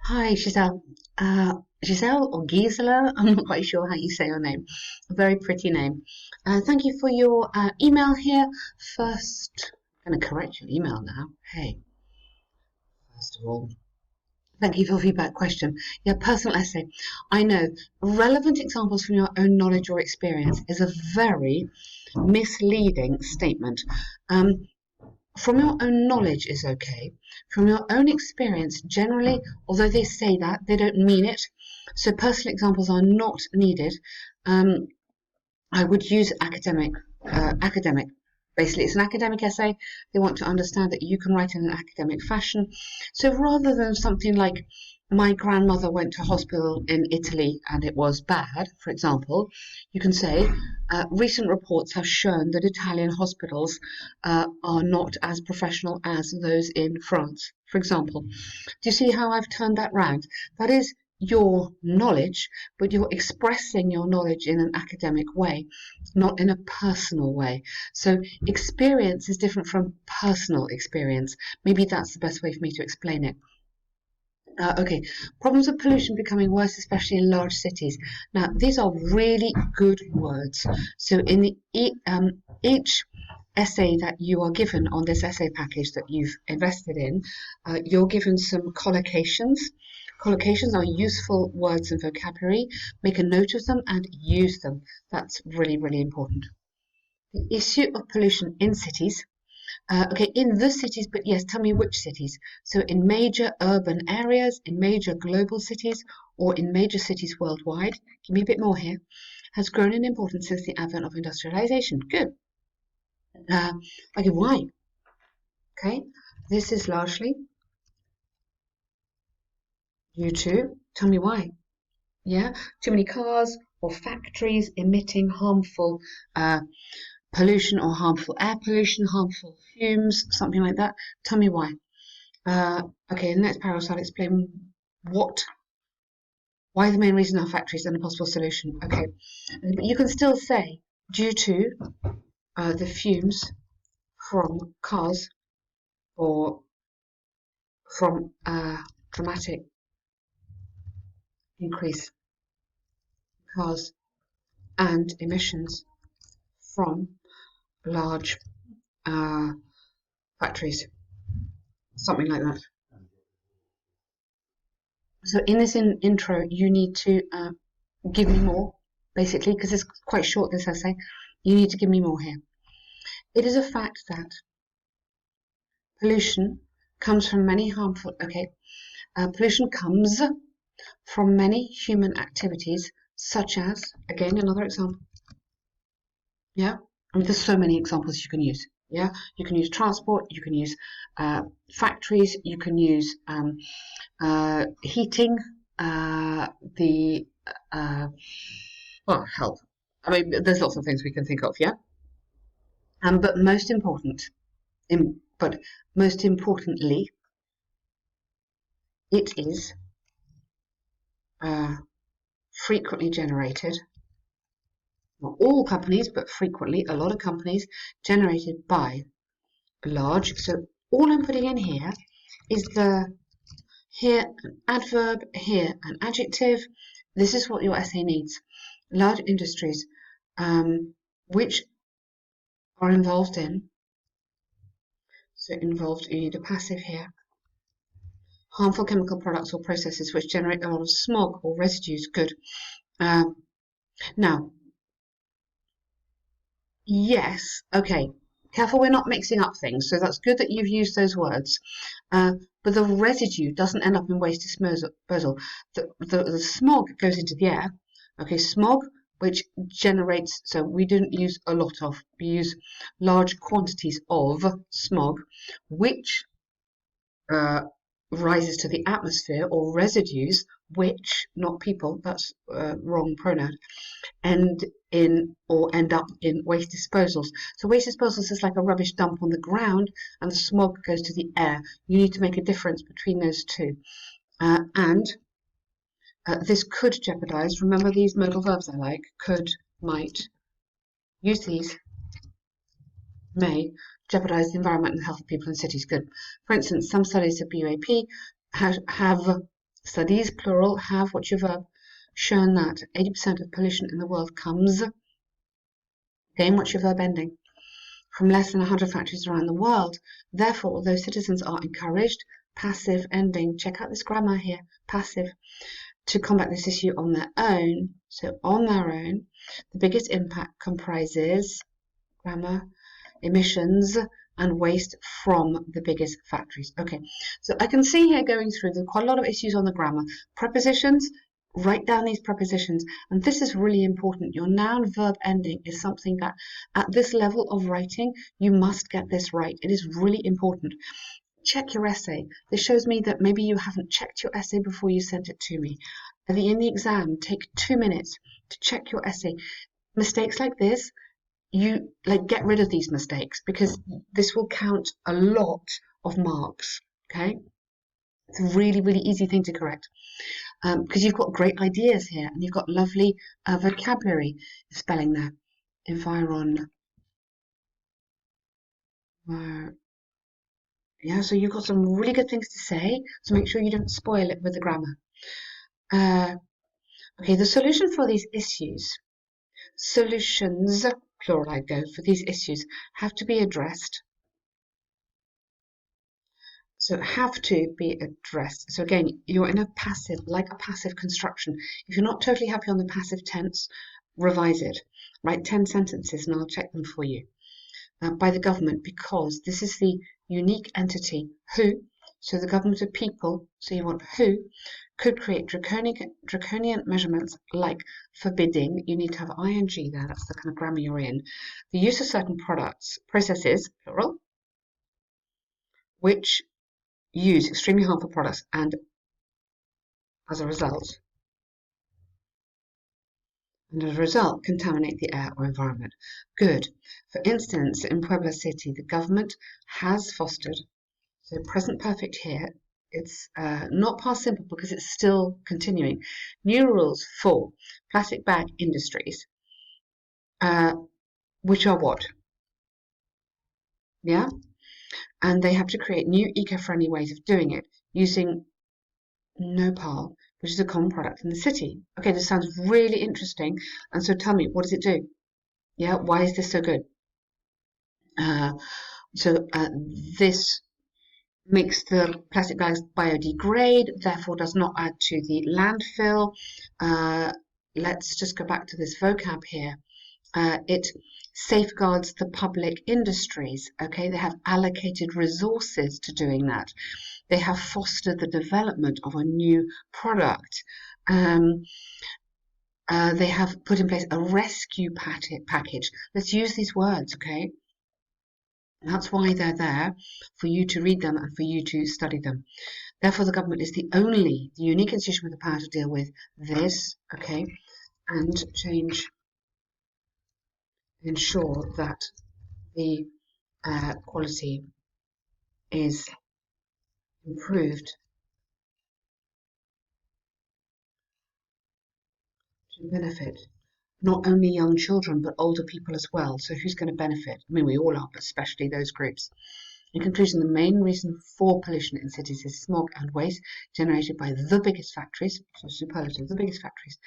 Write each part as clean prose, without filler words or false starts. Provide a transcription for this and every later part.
Hi, Giselle. Giselle or Gisela, I'm not quite sure how you say your name. A very pretty name. Thank you for your email here. First, I'm going to correct your email now. Hey, first of all, thank you for your feedback question. Yeah, personal essay. I know relevant examples from your own knowledge or experience is a very misleading statement. Um, from your own knowledge is okay. From your own experience, generally, although they say that, they don't mean it. So personal examples are not needed. Um, I would use academic. Basically, it's an academic essay. They want to understand that you can write in an academic fashion. So rather than something like, my grandmother went to hospital in Italy and it was bad, for example, you can say, recent reports have shown that Italian hospitals are not as professional as those in France, for example. Do you see how I've turned that round? That is your knowledge, but you're expressing your knowledge in an academic way, not in a personal way. So experience is different from personal experience. Maybe that's the best way for me to explain it. Okay, problems of pollution becoming worse, especially in large cities. Now, these are really good words. So, in each essay that you are given on this essay package that you've invested in, you're given some collocations. Collocations are useful words and vocabulary. Make a note of them and use them. That's really, really important. The issue of pollution in cities. Okay, in the cities, but yes, tell me which cities. So in major urban areas, in major global cities, or in major cities worldwide. Give me a bit more here. Has grown in importance since the advent of industrialization. Good. Uh, okay, why? Okay, this is largely due to. Tell me why. Yeah, too many cars or factories emitting harmful pollution or harmful air pollution, harmful fumes, something like that. Tell me why. Okay, in the next paragraph, I'll explain what, why the main reason are factories and a possible solution. Okay, but you can still say due to the fumes from cars or from dramatic increase in cars and emissions from large uh, factories, something like that. So in this intro, you need to give me more, basically, because it's quite short, this essay. You need to give me more here. It is a fact that pollution comes from many harmful, okay, pollution comes from many human activities, such as, again, another example, yeah, I mean, there's so many examples you can use, yeah, you can use transport, you can use factories, you can use heating, the, uh, well, help. I mean, there's lots of things we can think of, yeah, but most important, but most importantly, it is uh, frequently generated, not all companies, but frequently, a lot of companies generated by large. So all I'm putting in here is here an adverb, here an adjective. This is what your essay needs. Large industries, which are involved in, so involved, you need a passive here, harmful chemical products or processes which generate a lot of smog or residues. Good. Um, Now, yes, okay. Careful, we're not mixing up things. So that's good that you've used those words. But the residue doesn't end up in waste disposal. The smog goes into the air. Okay, smog, which generates, so we didn't use a lot of, we use large quantities of smog, which uh, rises to the atmosphere, or residues, which, not people, that's wrong pronoun, end in or end up in waste disposals. So waste disposals is like a rubbish dump on the ground, and the smog goes to the air. You need to make a difference between those two. And this could jeopardize, remember these modal verbs I like, could, might, use these, may, jeopardize the environment and health of people in cities. Good. For instance, some studies of UAP have Studies, plural, have, what's your verb, shown that 80% of pollution in the world comes, again, what's your verb ending, from less than 100 factories around the world. Therefore, although citizens are encouraged, passive ending, check out this grammar here, passive, to combat this issue on their own. So on their own, the biggest impact comprises grammar, emissions, and waste from the biggest factories. Okay, so I can see here going through, there's quite a lot of issues on the grammar. Prepositions, write down these prepositions, and this is really important. Your noun verb ending is something that at this level of writing, you must get this right. It is really important. Check your essay. This shows me that maybe you haven't checked your essay before you sent it to me. In the exam, take 2 minutes to check your essay. Mistakes like this, you get rid of these mistakes, because this will count a lot of marks. Okay, it's a really, really easy thing to correct, because you've got great ideas here, and you've got lovely vocabulary spelling there. Yeah, so you've got some really good things to say, so make sure you don't spoil it with the grammar. Okay, the solution for these issues, solutions, plural I go, for these issues have to be addressed. So have to be addressed. So again, you're in a passive, like a passive construction. If you're not totally happy on the passive tense, revise it. Write 10 sentences and I'll check them for you. By the government, because this is the unique entity who, so the government of people, so you want who, could create draconian measurements like forbidding, you need to have ing there, that's the kind of grammar you're in, the use of certain products, processes, plural, which use extremely harmful products and as a result contaminate the air or environment. Good. For instance, in Puebla City, the government has fostered, so present perfect here, it's not past simple because it's still continuing, new rules for plastic bag industries, which are what? Yeah? And they have to create new eco-friendly ways of doing it using nopal, which is a common product in the city. Okay, this sounds really interesting. And so tell me, what does it do? Yeah, why is this so good? This makes the plastic bags biodegrade, therefore does not add to the landfill. Let's just go back to this vocab here. It safeguards the public industries. Okay, they have allocated resources to doing that. They have fostered the development of a new product. They have put in place a rescue package. Let's use these words, okay? That's why they're there, for you to read them and for you to study them. Therefore, the government is the unique institution with the power to deal with this, okay, and ensure that the quality is improved to benefit not only young children but older people as well. So who's going to benefit? I mean, we all are, but especially those groups. In conclusion, the main reason for pollution in cities is smog and waste generated by the biggest factories, so superlative, the biggest factories,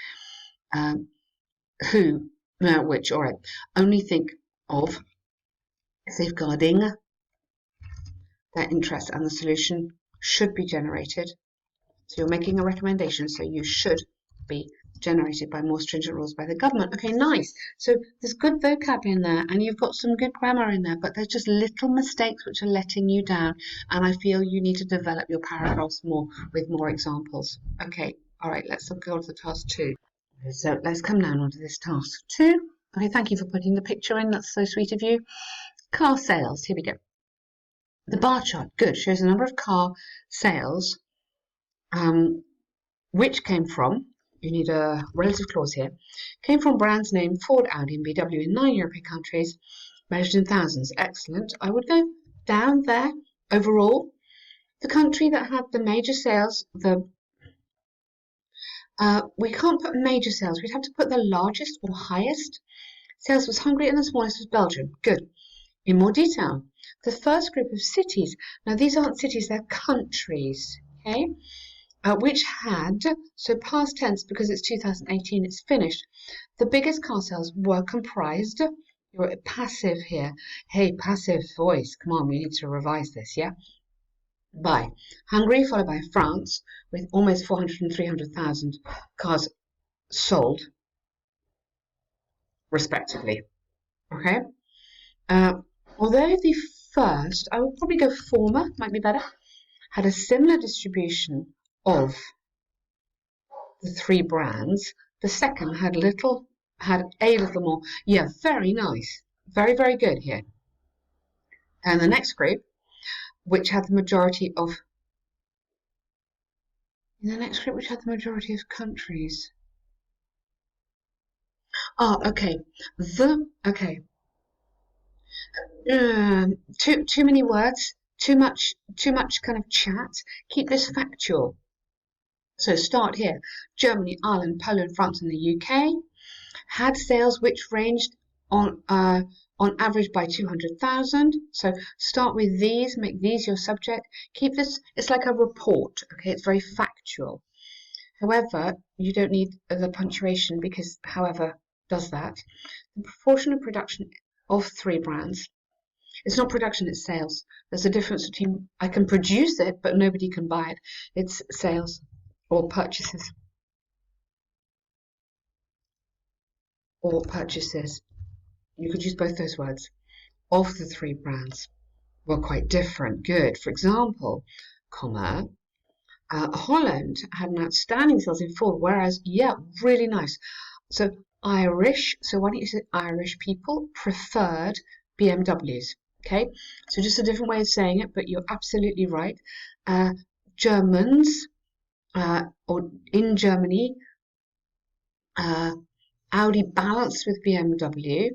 which, all right, only think of safeguarding their interest, and the solution should be generated. So you're making a recommendation, so you should be generated by more stringent rules by the government. Okay, nice. So there's good vocab in there and you've got some good grammar in there, but there's just little mistakes which are letting you down, and I feel you need to develop your paragraphs more with more examples. Okay, all right, let's go to the task 2. So let's come down onto this task 2. Okay, thank you for putting the picture in, that's so sweet of you. Car sales, here we go. The bar chart, good, shows the number of car sales which came from, you need a relative clause here, came from brands named Ford, Audi and BMW in 9 European countries, measured in thousands. Excellent. I would go down there. Overall, the country that had the major sales, we can't put major sales, we'd have to put the largest or highest. Sales was Hungary and the smallest was Belgium. Good. In more detail, the first group of cities, now these aren't cities, they're countries, okay? which had, so past tense because it's 2018, it's finished. The biggest car sales were comprised, you're passive here. Hey, passive voice, come on, we need to revise this, yeah? By Hungary, followed by France, with almost 400 and 300,000 cars sold, respectively. Okay? Although the first, I would probably go former, might be better, had a similar distribution of the three brands. The second had a little more. Yeah, very nice. Very, very good here. And the next group, which had the majority of countries. Oh, okay. Okay. Too many words, too much kind of chat. Keep this factual. So start here. Germany, Ireland, Poland, France, and the UK had sales which ranged on average by 200,000. So start with these, make these your subject. Keep this, it's like a report, okay? It's very factual. However, you don't need the punctuation because however does that. The proportion of production of three brands. It's not production, it's sales. There's a difference between I can produce it, but nobody can buy it. It's sales or purchases. Or purchases. You could use both those words. Of the three brands were quite different. Good. For example, Holland had an outstanding sales in Ford, whereas, yeah, really nice. So Irish, so why don't you say Irish people preferred BMWs? Okay, so just a different way of saying it, but you're absolutely right. Germans, or in Germany, Audi balanced with BMW,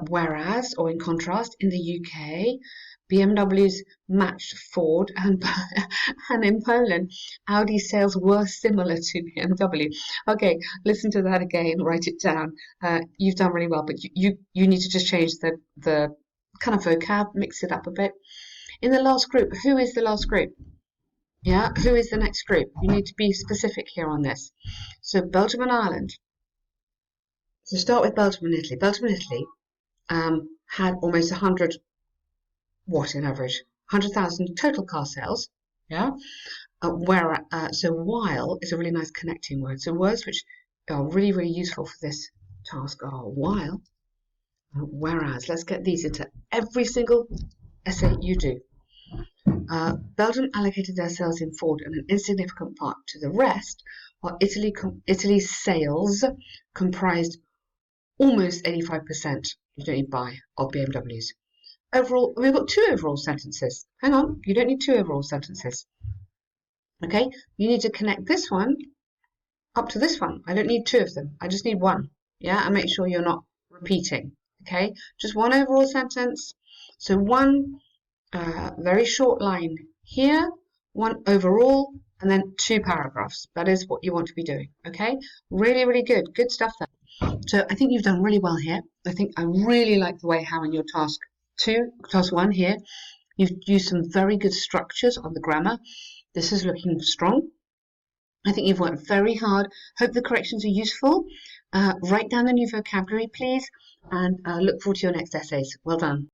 whereas, or in contrast, in the UK, BMWs matched Ford, and in Poland, Audi sales were similar to BMW. Okay, listen to that again, write it down. You've done really well, but you need to just change the kind of vocab, mix it up a bit. In the last group, who is the last group? Yeah, who is the next group? You need to be specific here on this. So Belgium and Ireland. So start with Belgium and Italy. Belgium and Italy had almost 100, what in average? 100,000 total car sales. Yeah. So while is a really nice connecting word. So words which are really, really useful for this task are while, whereas. Let's get these into every single essay you do. Belgium allocated their sales in Ford and an insignificant part to the rest, while Italy's sales comprised almost 85%, you don't need buy, of BMWs. Overall, we've got two overall sentences. Hang on, you don't need two overall sentences. Okay, you need to connect this one up to this one. I don't need two of them. I just need one. Yeah, and make sure you're not repeating. Okay, just one overall sentence. So one very short line here, one overall, and then two paragraphs. That is what you want to be doing. Okay, really, really good. Good stuff there. So I think you've done really well here. I really like the way how in your task one here, you've used some very good structures on the grammar. This is looking strong. I think you've worked very hard. Hope the corrections are useful. Write down the new vocabulary, please, and look forward to your next essays. Well done.